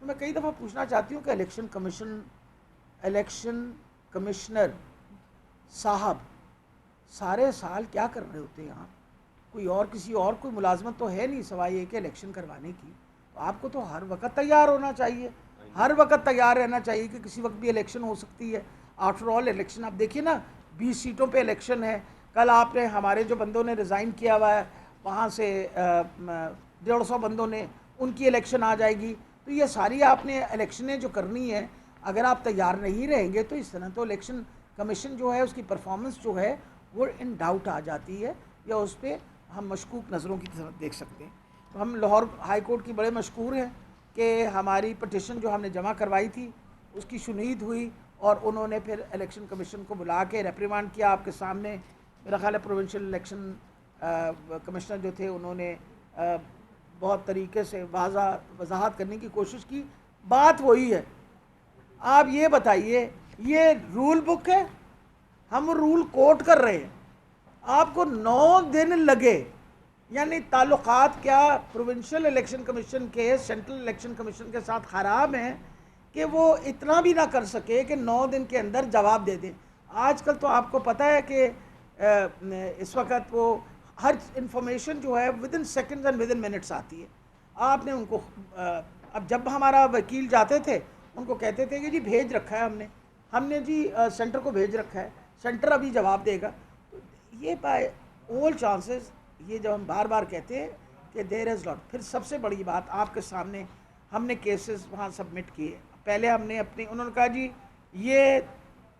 تو میں کئی دفعہ پوچھنا چاہتی ہوں کہ الیکشن کمشنر صاحب سارے سال کیا کر رہے ہوتے ہیں یہاں؟ کوئی اور کسی اور کوئی ملازمت تو ہے نہیں سوائے یہ کہ الیکشن کروانے کی. تو آپ کو تو ہر وقت تیار ہونا چاہیے, ہر وقت تیار رہنا چاہیے کہ کسی وقت بھی الیکشن ہو سکتی ہے. آفٹر آل الیکشن آپ دیکھیے نا, 20 سیٹوں پہ الیکشن ہے. کل آپ نے ہمارے جو بندوں نے ریزائن کیا ہوا ہے وہاں سے 150 بندوں نے, ان کی الیکشن آ جائے گی. تو یہ ساری آپ نے الیکشنیں جو کرنی ہے, اگر آپ تیار نہیں رہیں گے تو اس طرح تو الیکشن کمیشن جو ہے اس کی پرفارمنس جو ہے وہ ان ڈاؤٹ آ جاتی ہے, یا اس پہ ہم مشکوک نظروں کی طرف دیکھ سکتے ہیں. تو ہم لاہور ہائی کورٹ کی بڑے مشکور ہیں کہ ہماری پٹیشن جو ہم نے جمع کروائی تھی اس کی شنید ہوئی, اور انہوں نے پھر الیکشن کمیشن کو بلا کے ریپریمانڈ کیا. آپ کے سامنے میرا خیال ہے پروونشل الیکشن کمشنر جو تھے انہوں نے بہت طریقے سے وضاحت کرنے کی کوشش کی. بات وہی ہے, آپ یہ بتائیے یہ رول بک ہے, ہم رول کوٹ کر رہے ہیں, آپ کو 9 دن لگے, یعنی تعلقات کیا پروونشل الیکشن کمیشن کے سینٹرل الیکشن کمیشن کے ساتھ خراب ہیں کہ وہ اتنا بھی نہ کر سکے کہ 9 دن کے اندر جواب دے دیں. آج کل تو آپ کو پتہ ہے کہ اس وقت وہ ہر انفارمیشن جو ہے ودن سیکنڈز اینڈ ودن منٹس آتی ہے. آپ نے ان کو اب جب ہمارا وکیل جاتے تھے ان کو کہتے تھے کہ جی بھیج رکھا ہے ہم نے جی سینٹر کو بھیج رکھا ہے, سینٹر ابھی جواب دے گا. یہ بائی آل چانسز, یہ جب ہم بار بار کہتے ہیں کہ دیر از لاٹ. پھر سب سے بڑی بات آپ کے سامنے ہم نے کیسز وہاں سبمٹ کیے. پہلے ہم نے انہوں نے کہا جی یہ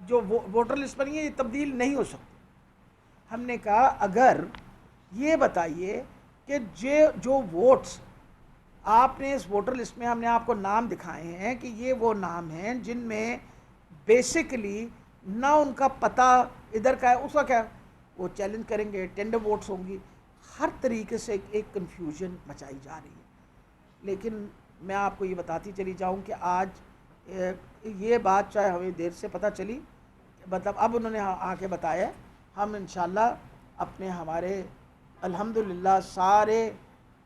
جو ووٹر لسٹ بنی ہے یہ تبدیل نہیں ہو سکتی. ہم نے کہا اگر یہ بتائیے کہ جو ووٹس آپ نے اس ووٹر لسٹ میں, ہم نے آپ کو نام دکھائے ہیں کہ یہ وہ نام ہیں جن میں بیسیکلی نہ ان کا پتہ ادھر کا ہے اس کا کیا, وہ چیلنج کریں گے, ٹینڈر ووٹس ہوں گی, ہر طریقے سے ایک کنفیوژن مچائی جا رہی ہے. لیکن میں آپ کو یہ بتاتی چلی جاؤں کہ آج یہ بات چاہے ہمیں دیر سے پتہ چلی, مطلب اب انہوں نے آ کے بتایا, ہم انشاءاللہ اپنے ہمارے الحمدللہ سارے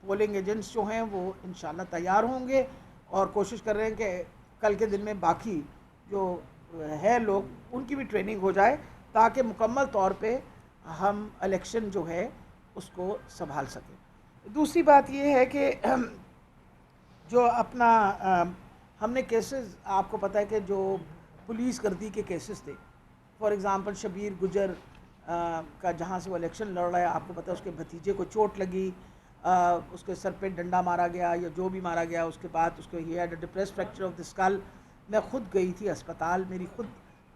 پولنگ ایجنٹس جو ہیں وہ انشاءاللہ تیار ہوں گے, اور کوشش کر رہے ہیں کہ کل کے دن میں باقی جو ہے لوگ ان کی بھی ٹریننگ ہو جائے تاکہ مکمل طور پہ ہم الیکشن جو ہے اس کو سنبھال سکیں. دوسری بات یہ ہے کہ جو اپنا ہم نے کیسز, آپ کو پتہ ہے کہ جو پولیس گردی کے کیسز تھے, فار ایگزامپل شبیر گجر کا جہاں سے وہ الیکشن لڑ رہا ہے, آپ کو پتہ ہے اس کے بھتیجے کو چوٹ لگی, اس کے سر پہ ڈنڈا مارا گیا یا جو بھی مارا گیا, اس کے بعد اس کو ہی head depress fracture of the skull. میں خود گئی تھی اسپتال, میری خود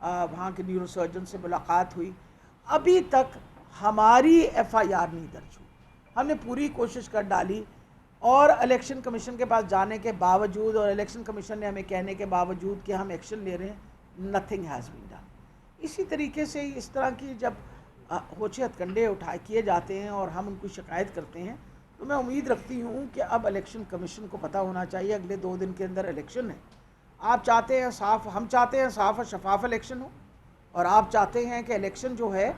وہاں کے نیورو سرجن سے ملاقات ہوئی. ابھی تک ہماری ایف آئی آر نہیں درج ہوئی. ہم نے پوری کوشش کر ڈالی, اور الیکشن کمیشن کے پاس جانے کے باوجود اور الیکشن کمیشن نے ہمیں کہنے کے باوجود کہ ہم ایکشن لے رہے ہیں, نتھنگ ہیز بین ڈن. اسی طریقے سے اس طرح کی جب ہوچے ہتھ کنڈے کیے جاتے ہیں اور ہم ان کی شکایت کرتے ہیں, تو میں امید رکھتی ہوں کہ اب الیکشن کمیشن کو پتہ ہونا چاہیے اگلے 2 دن کے اندر الیکشن ہے. آپ چاہتے ہیں صاف, ہم چاہتے ہیں صاف اور شفاف الیکشن ہو, اور آپ چاہتے ہیں کہ الیکشن جو ہے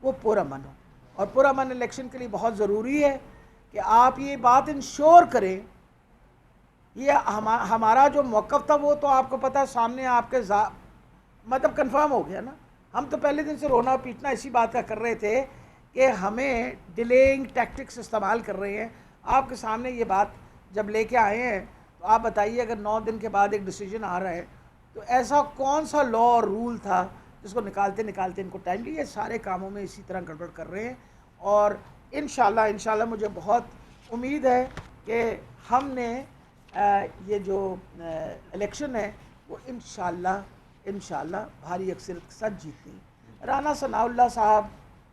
وہ پرامن ہو. اور پرامن الیکشن کے لیے بہت ضروری ہے کہ آپ یہ بات انشور کریں. یہ ہمارا جو موقف تھا وہ تو آپ کو پتہ ہے سامنے آپ کے مطلب کنفرم ہو گیا نا. ہم تو پہلے دن سے رونا پیٹنا اسی بات کا کر رہے تھے کہ ہمیں ڈیلیئنگ ٹیکٹکس استعمال کر رہے ہیں. آپ کے سامنے یہ بات جب لے کے آئے ہیں تو آپ بتائیے اگر 9 دن کے بعد ایک ڈیسیجن آ رہا ہے تو ایسا کون سا لا اور رول تھا جس کو نکالتے ان کو ٹائم لیا. سارے کاموں میں اسی طرح گڑبڑ کر رہے ہیں, اور انشاءاللہ مجھے بہت امید ہے کہ ہم نے یہ جو الیکشن ہے وہ انشاءاللہ بھاری اکثریت کے ساتھ جیتنی ہے. رانا ثناء اللہ صاحب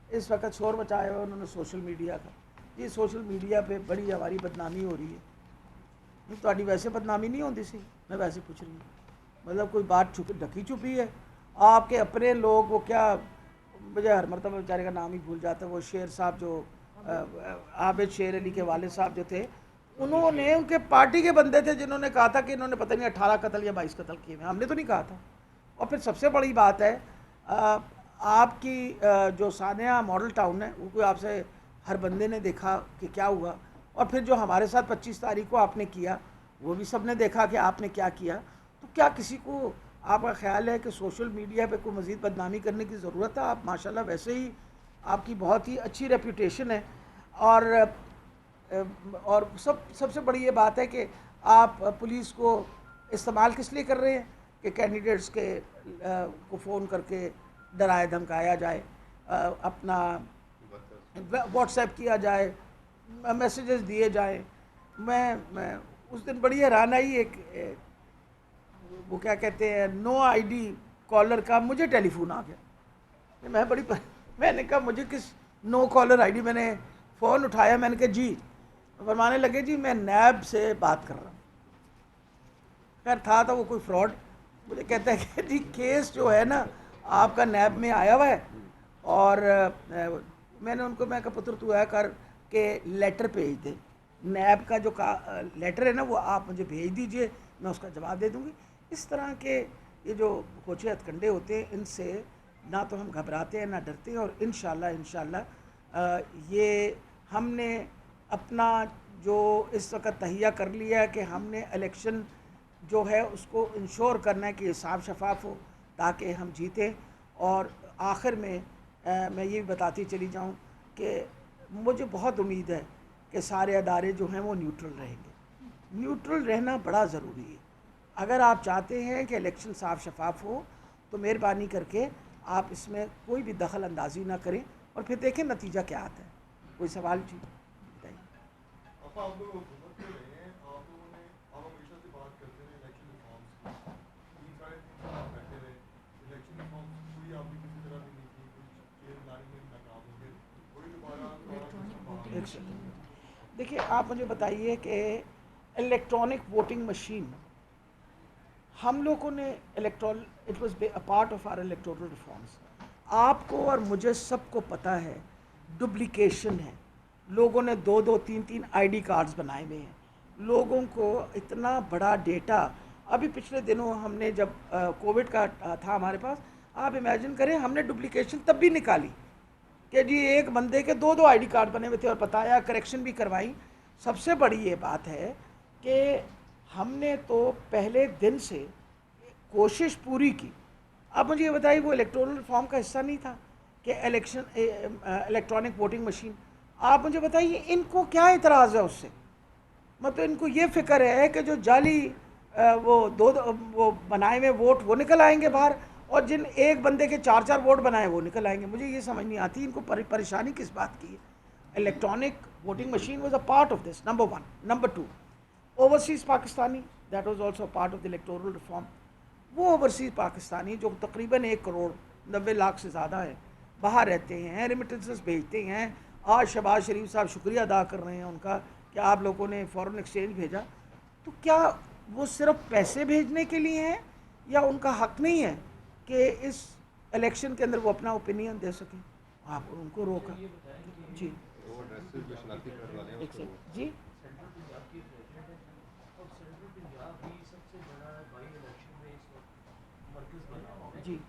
اس وقت شور مچایا ہوا انہوں نے سوشل میڈیا کا. یہ سوشل میڈیا پہ بڑی ہماری بدنامی ہو رہی ہے. تھوڑی ویسے بدنامی نہیں ہوتی سی, میں ویسے پوچھ رہی ہوں, مطلب کوئی بات ڈھکی چھپی ہے. آپ کے اپنے لوگ وہ کیا, مجھے ہر مرتبہ بیچارے کا نام ہی بھول جاتا ہے, وہ شیر صاحب جو عابد شیر علی کے والد صاحب جو تھے, انہوں نے ان کے پارٹی کے بندے تھے جنہوں نے کہا تھا کہ انہوں نے پتہ نہیں 18 قتل یا 22 قتل کیے ہیں. ہم نے تو نہیں کہا تھا. اور پھر سب سے بڑی بات ہے آپ کی جو ثانیہ ماڈل ٹاؤن ہے وہ کوئی آپ سے ہر بندے نے دیکھا کہ کیا ہوا, اور پھر جو ہمارے ساتھ 25 تاریخ کو آپ نے کیا وہ بھی سب نے دیکھا کہ آپ نے کیا کیا. تو کیا کسی کو آپ کا خیال ہے کہ سوشل میڈیا پہ کوئی مزید بدنامی کرنے کی ضرورت ہے؟ آپ ماشاءاللہ ویسے ہی آپ کی بہت ہی اچھی ریپوٹیشن ہے, اور سب سے بڑی یہ بات ہے کہ آپ پولیس کو استعمال کس لیے کر رہے ہیں کہ کینڈیڈیٹس کے کو فون کر کے ڈرایا دھمکایا جائے, اپنا واٹس ایپ کیا جائے, میسیجز دیے جائیں. میں اس دن بڑی حیران آئی, ایک وہ کیا کہتے ہیں نو آئی ڈی کالر کا مجھے ٹیلی فون آ گیا. میں نے کہا مجھے کس نو کالر آئی ڈی, میں نے فون اٹھایا, میں نے کہا جی, فرمانے لگے جی میں نیب سے بات کر رہا ہوں. خیر تھا وہ کوئی فراڈ. مجھے کہتا ہے کہ جی کیس جو ہے نا آپ کا نیب میں آیا ہوا ہے, اور میں نے ان کو, میں کہا پتر تو ہے کر کے لیٹر بھیج دے, نیب کا جو لیٹر ہے نا وہ آپ مجھے بھیج دیجئے, میں اس کا جواب دے دوں گی. اس طرح کے یہ جو کھوچے ہتھ کنڈے ہوتے ہیں ان سے نہ تو ہم گھبراتے ہیں نہ ڈرتے ہیں, اور انشاءاللہ یہ ہم نے اپنا جو اس وقت تہیہ کر لیا ہے کہ ہم نے الیکشن جو ہے اس کو انشور کرنا ہے کہ یہ صاف شفاف ہو تاکہ ہم جیتیں. اور آخر میں میں یہ بتاتی چلی جاؤں کہ مجھے بہت امید ہے کہ سارے ادارے جو ہیں وہ نیوٹرل رہیں گے. نیوٹرل رہنا بڑا ضروری ہے. اگر آپ چاہتے ہیں کہ الیکشن صاف شفاف ہو تو مہربانی کر کے آپ اس میں کوئی بھی دخل اندازی نہ کریں, اور پھر دیکھیں نتیجہ کیا آتا ہے. کوئی سوال جی بتائیے. آپ لوگ حکومت میں رہے ہیں, آپ لوگوں نے آپ ہمیشہ سے بات کرتے رہے الیکشن ریفارمس کی, 3 سال آپ بیٹھے رہے, الیکشن ریفارمس کوئی آپ نے کسی طرح بھی نہیں کی, کچھ چیز لانے میں ناکام ہو گئے, وہی دوبارہ ایک سیکنڈ دیکھیے, آپ مجھے بتائیے کہ الیکٹرانک ووٹنگ مشین ہم لوگوں نے it was a part of our electoral reforms. آپ کو اور مجھے سب کو پتہ ہے ڈپلیکیشن ہے, لوگوں نے 2-2 3-3 آئی ڈی کارڈز بنائے ہوئے ہیں. لوگوں کو اتنا بڑا ڈیٹا, ابھی پچھلے دنوں ہم نے جب کووڈ کا تھا ہمارے پاس, آپ امیجن کریں ہم نے ڈپلیکیشن تب بھی نکالی کہ جی ایک بندے کے 2 آئی ڈی کارڈ بنے ہوئے تھے, اور بتایا کریکشن بھی کروائی. سب سے بڑی یہ بات ہے کہ ہم نے تو پہلے دن سے کوشش پوری کی. اب مجھے یہ بتائیے وہ الیکٹورل ریفارم کا حصہ نہیں تھا کہ الیکٹرانک ووٹنگ مشین. آپ مجھے بتائیے ان کو کیا اعتراض ہے اس سے؟ مطلب ان کو یہ فکر ہے کہ جو جعلی وہ بنائے ہوئے ووٹ وہ نکل آئیں گے باہر, اور جن ایک بندے کے 4 ووٹ بنائے وہ نکل آئیں گے. مجھے یہ سمجھ نہیں آتی ان کو پریشانی کس بات کی ہے. Electronic voting machine was a part of this, number 1. Number 2, overseas Pakistani, that was also part of the electoral reform. وہ اوورسیز پاکستانی جو تقریباً 1 کروڑ 90 لاکھ سے زیادہ ہے, باہر رہتے ہیں, ریمیٹنسز بھیجتے ہیں. آج شہباز شریف صاحب شکریہ ادا کر رہے ہیں ان کا کہ آپ لوگوں نے فورن ایکسچینج بھیجا. تو کیا وہ صرف پیسے بھیجنے کے لیے ہیں, یا ان کا حق نہیں ہے کہ اس الیکشن کے اندر وہ اپنا اوپینین دے سکیں؟ آپ ان کو روکا جی جی جی